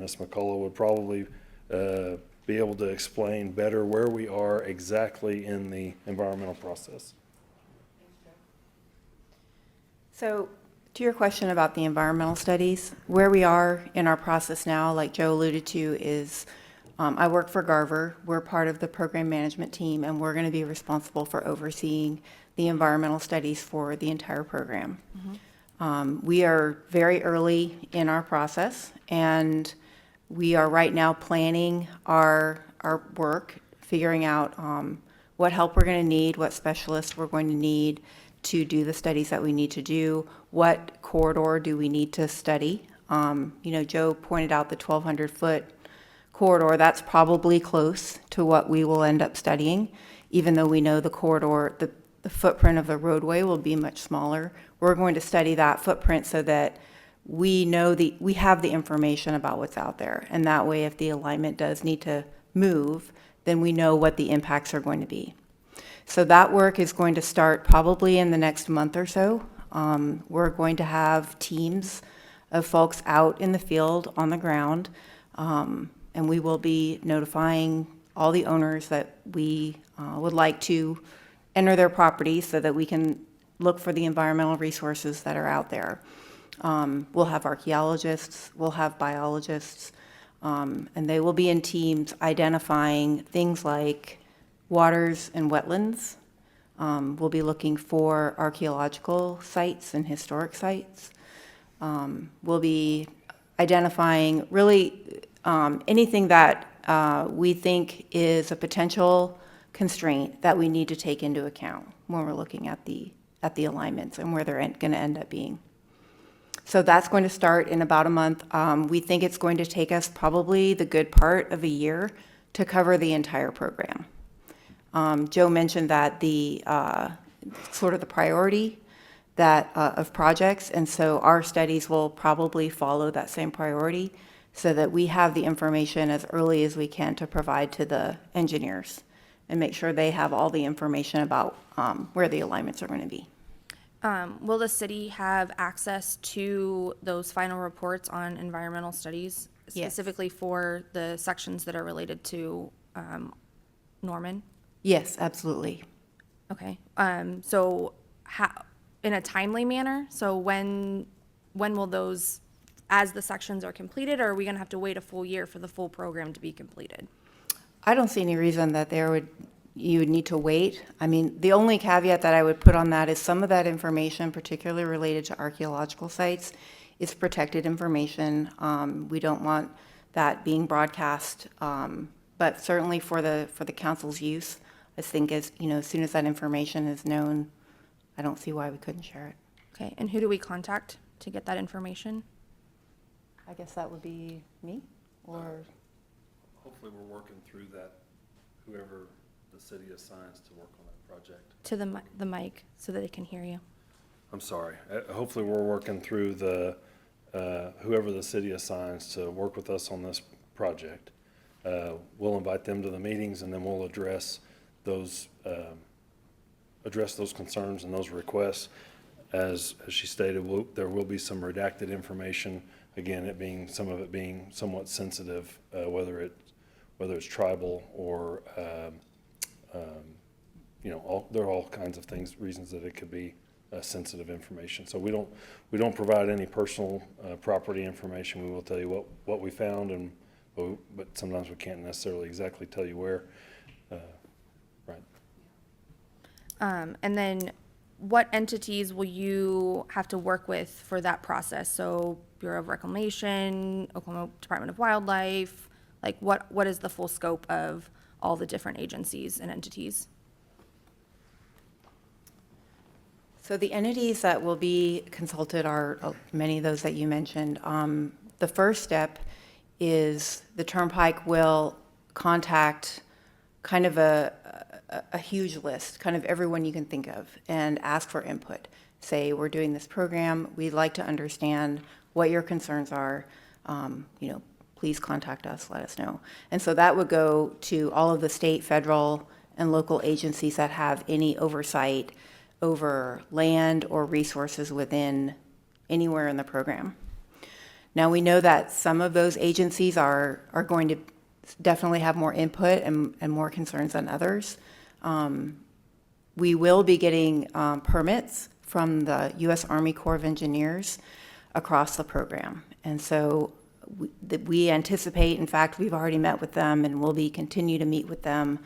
Ms. McCullough would probably be able to explain better where we are exactly in the environmental process. So to your question about the environmental studies, where we are in our process now, like Joe alluded to, is I work for Garver. We're part of the program management team, and we're going to be responsible for overseeing the environmental studies for the entire program. We are very early in our process, and we are right now planning our work, figuring out what help we're going to need, what specialists we're going to need to do the studies that we need to do, what corridor do we need to study. Joe pointed out the 1,200-foot corridor. That's probably close to what we will end up studying, even though we know the corridor, the footprint of the roadway will be much smaller. We're going to study that footprint so that we know we have the information about what's out there. And that way, if the alignment does need to move, then we know what the impacts are going to be. So that work is going to start probably in the next month or so. We're going to have teams of folks out in the field on the ground, and we will be notifying all the owners that we would like to enter their property so that we can look for the environmental resources that are out there. We'll have archaeologists, we'll have biologists, and they will be in teams identifying things like waters and wetlands. We'll be looking for archaeological sites and historic sites. We'll be identifying really anything that we think is a potential constraint that we need to take into account when we're looking at the alignments and where they're going to end up being. So that's going to start in about a month. We think it's going to take us probably the good part of a year to cover the entire program. Joe mentioned that the sort of the priority that of projects, and so our studies will probably follow that same priority so that we have the information as early as we can to provide to the engineers and make sure they have all the information about where the alignments are going to be. Will the city have access to those final reports on environmental studies, Yes. specifically for the sections that are related to Norman? Yes, absolutely. Okay. So how, in a timely manner? So when will those, as the sections are completed, or are we going to have to wait a full year for the full program to be completed? I don't see any reason that you would need to wait. I mean, the only caveat that I would put on that is some of that information, particularly related to archaeological sites, is protected information. We don't want that being broadcast, but certainly for the council's use, I think as soon as that information is known, I don't see why we couldn't share it. Okay. And who do we contact to get that information? I guess that would be me, or Hopefully we're working through that, whoever the city assigns to work on that project. To the mic so that they can hear you. I'm sorry. Hopefully we're working through whoever the city assigns to work with us on this project. We'll invite them to the meetings, and then we'll address those concerns and those requests. As she stated, there will be some redacted information. Again, some of it being somewhat sensitive, whether it's tribal or there are all kinds of reasons that it could be sensitive information. So we don't provide any personal property information. We will tell you what we found, but sometimes we can't necessarily exactly tell you where. Right. And then what entities will you have to work with for that process? So Bureau of Reclamation, Oklahoma Department of Wildlife, like what is the full scope of all the different agencies and entities? So the entities that will be consulted are many of those that you mentioned. The first step is the Turnpike will contact kind of a huge list, kind of everyone you can think of, and ask for input. Say, we're doing this program, we'd like to understand what your concerns are, please contact us, let us know. And so that would go to all of the state, federal, and local agencies that have any oversight over land or resources within anywhere in the program. Now, we know that some of those agencies are going to definitely have more input and more concerns than others. We will be getting permits from the U.S. Army Corps of Engineers across the program. And so we anticipate, in fact, we've already met with them and will be continue to meet with them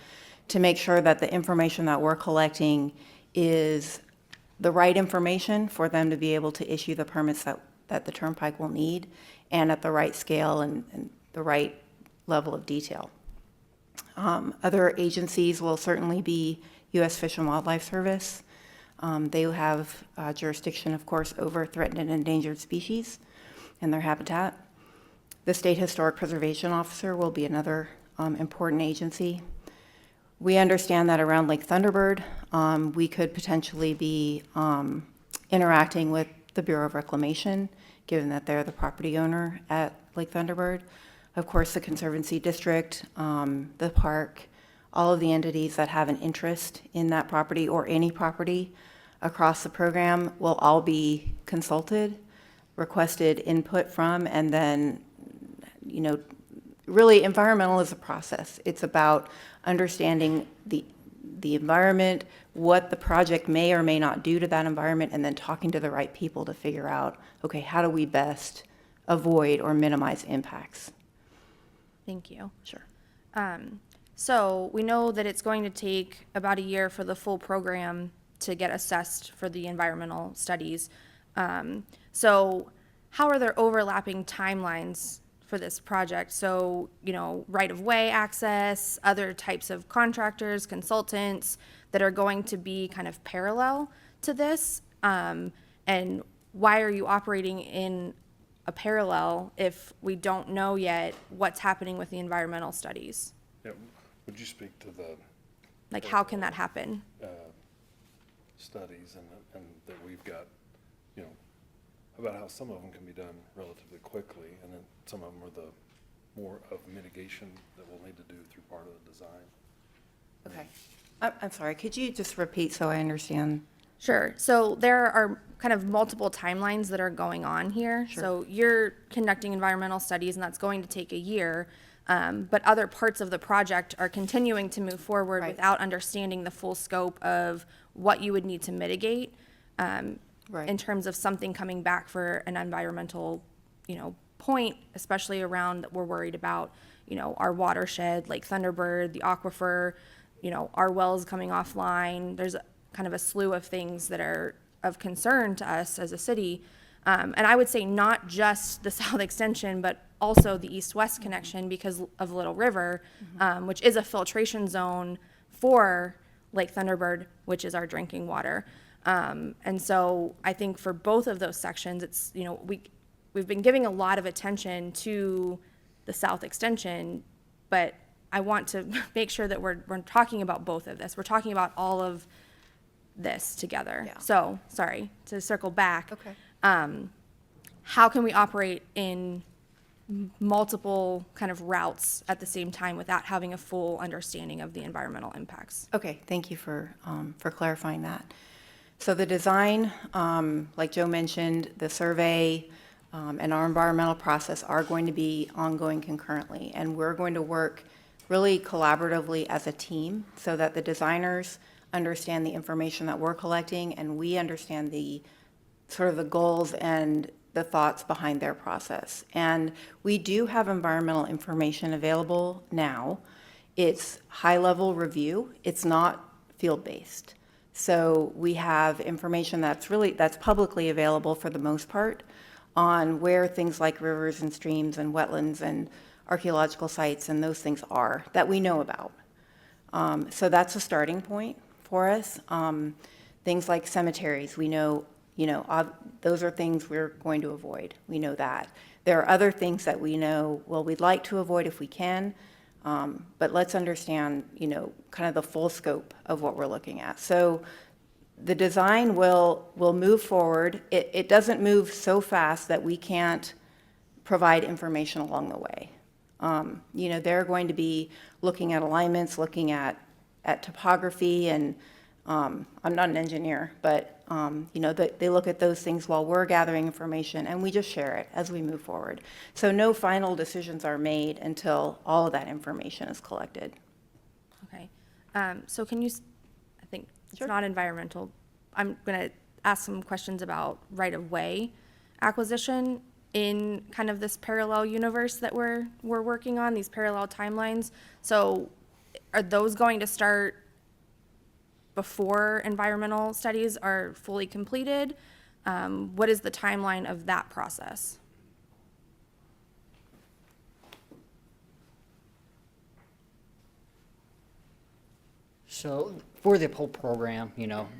to make sure that the information that we're collecting is the right information for them to be able to issue the permits that the Turnpike will need, and at the right scale and the right level of detail. Other agencies will certainly be U.S. Fish and Wildlife Service. They have jurisdiction, of course, over threatened and endangered species and their habitat. The State Historic Preservation Officer will be another important agency. We understand that around Lake Thunderbird, we could potentially be interacting with the Bureau of Reclamation, given that they're the property owner at Lake Thunderbird. Of course, the Conservancy District, the park, all of the entities that have an interest in that property or any property across the program will all be consulted, requested input from, and then, really environmental is a process. It's about understanding the environment, what the project may or may not do to that environment, and then talking to the right people to figure out, okay, how do we best avoid or minimize impacts? Thank you. Sure. So we know that it's going to take about a year for the full program to get assessed for the environmental studies. So how are there overlapping timelines for this project? So, right-of-way access, other types of contractors, consultants that are going to be kind of parallel to this? And why are you operating in a parallel if we don't know yet what's happening with the environmental studies? Yeah, would you speak to the Like, how can that happen? studies and that we've got, about how some of them can be done relatively quickly, and then some of them are the more of mitigation that we'll need to do through part of the design. Okay. I'm sorry, could you just repeat so I understand? Sure. So there are kind of multiple timelines that are going on here. Sure. So you're conducting environmental studies, and that's going to take a year. But other parts of the project are continuing to move forward Right. without understanding the full scope of what you would need to mitigate Right. in terms of something coming back for an environmental, point, especially around that we're worried about, our watershed, Lake Thunderbird, the aquifer, our wells coming offline. There's kind of a slew of things that are of concern to us as a city. And I would say not just the south extension, but also the east-west connection because of Little River, which is a filtration zone for Lake Thunderbird, which is our drinking water. And so I think for both of those sections, it's, we've been giving a lot of attention to the south extension, but I want to make sure that we're talking about both of this. We're talking about all of this together. Yeah. So, sorry, to circle back. Okay. How can we operate in multiple kind of routes at the same time without having a full understanding of the environmental impacts? Okay, thank you for clarifying that. So the design, like Joe mentioned, the survey and our environmental process are going to be ongoing concurrently, and we're going to work really collaboratively as a team so that the designers understand the information that we're collecting and we understand the sort of the goals and the thoughts behind their process. And we do have environmental information available now. It's high-level review. It's not field-based. So we have information that's publicly available for the most part on where things like rivers and streams and wetlands and archaeological sites and those things are that we know about. So that's a starting point for us. Things like cemeteries, we know, those are things we're going to avoid. We know that. There are other things that we know, we'd like to avoid if we can, but let's understand, kind of the full scope of what we're looking at. So the design will move forward. It doesn't move so fast that we can't provide information along the way. They're going to be looking at alignments, looking at topography, and I'm not an engineer, but They look at those things while we're gathering information, and we just share it as we move forward. So no final decisions are made until all of that information is collected. Okay. So can you, I think it's Sure. not environmental. I'm going to ask some questions about right-of-way acquisition in kind of this parallel universe that we're working on, these parallel timelines. So are those going to start before environmental studies are fully completed? What is the timeline of that process? So for the whole program,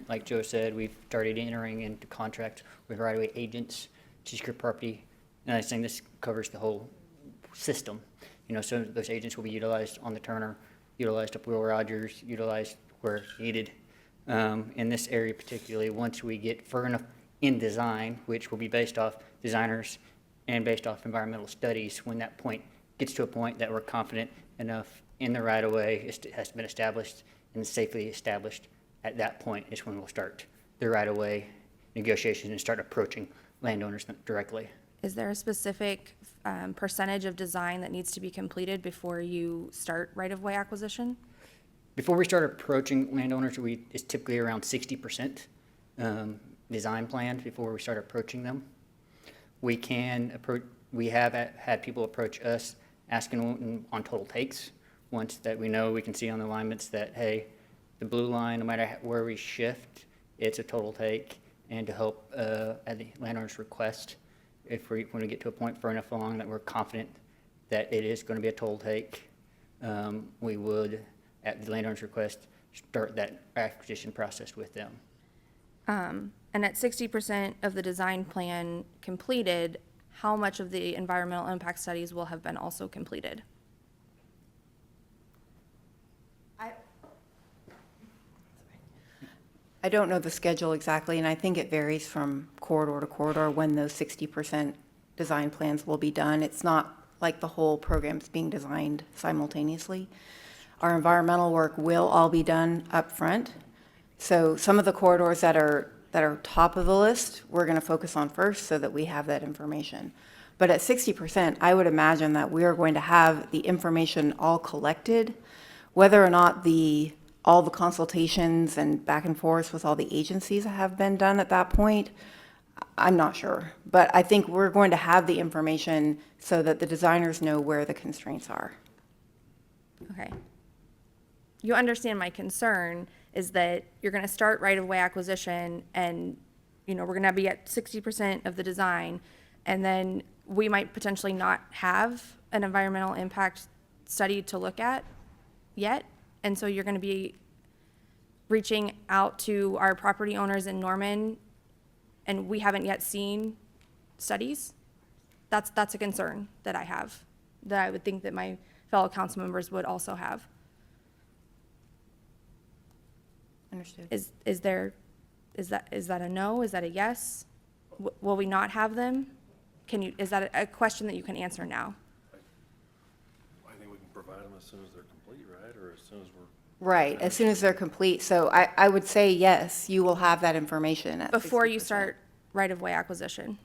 like Joe said, we've started entering into contracts with right-of-way agents to secure property. And I think this covers the whole system. So those agents will be utilized on the Turner, utilized up Will Rogers, utilized where needed. In this area particularly, once we get far enough in design, which will be based off designers and based off environmental studies, when that point gets to a point that we're confident enough in the right-of-way, it has been established and safely established, at that point is when we'll start the right-of-way negotiations and start approaching landowners directly. Is there a specific percentage of design that needs to be completed before you start right-of-way acquisition? Before we start approaching landowners, it's typically around 60% design planned before we start approaching them. We have had people approach us asking on total takes. Once that we know, we can see on the alignments that, hey, the blue line, no matter where we shift, it's a total take. And to help at the landowner's request, when we get to a point far enough along that we're confident that it is going to be a total take, we would, at the landowner's request, start that acquisition process with them. And at 60% of the design plan completed, how much of the environmental impact studies will have been also completed? I don't know the schedule exactly, and I think it varies from corridor to corridor when those 60% design plans will be done. It's not like the whole program's being designed simultaneously. Our environmental work will all be done up front. So some of the corridors that are top of the list, we're going to focus on first so that we have that information. But at 60%, I would imagine that we are going to have the information all collected, whether or not all the consultations and back and forth with all the agencies have been done at that point, I'm not sure. But I think we're going to have the information so that the designers know where the constraints are. Okay. You understand my concern is that you're going to start right-of-way acquisition and, we're going to be at 60% of the design, and then we might potentially not have an environmental impact study to look at yet. And so you're going to be reaching out to our property owners in Norman, and we haven't yet seen studies. That's a concern that I have, that I would think that my fellow council members would also have. Understood. Is that a no? Is that a yes? Will we not have them? Is that a question that you can answer now? I think we can provide them as soon as they're complete, right? Or as soon as we're. Right, as soon as they're complete. So I would say, yes, you will have that information at 60%. Before you start right-of-way acquisition?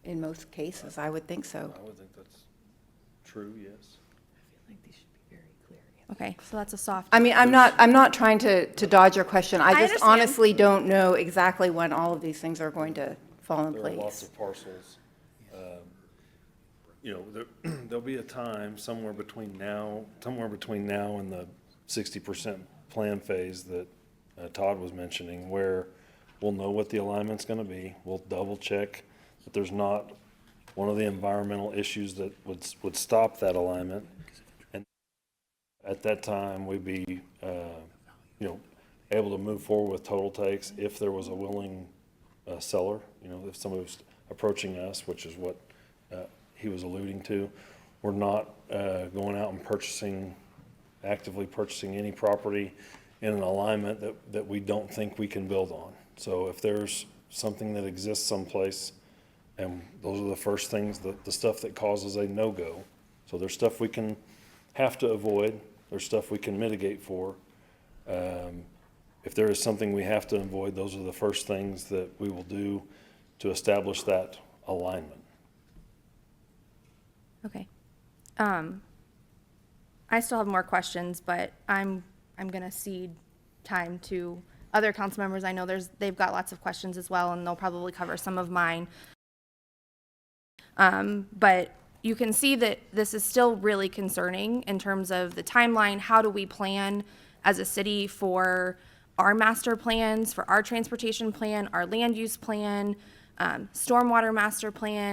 In most cases, I would think so. I would think that's true, yes. Okay, so that's a soft. I mean, I'm not trying to dodge your question. I just understand. honestly don't know exactly when all of these things are going to fall in There are lots place. of parcels. There'll be a time somewhere between now and the 60% plan phase that Todd was mentioning, where we'll know what the alignment's gonna be. We'll double check that there's not one of the environmental issues that would stop that alignment. And at that time, we'd be, able to move forward with total takes if there was a willing seller, if somebody was approaching us, which is what he was alluding to. We're not going out and actively purchasing any property in an alignment that we don't think we can build on. So if there's something that exists someplace, and those are the first things, the stuff that causes a no-go. So there's stuff we can have to avoid, there's stuff we can mitigate for. if there is something we have to avoid, those are the first things that we will do to establish that alignment. Okay. I still have more questions, but I'm gonna cede time to other council members. I know they've got lots of questions as well, and they'll probably cover some of mine. But you can see that this is still really concerning in terms of the timeline. How do we plan as a city for our master plans, for our transportation plan, our land use plan, stormwater master plan?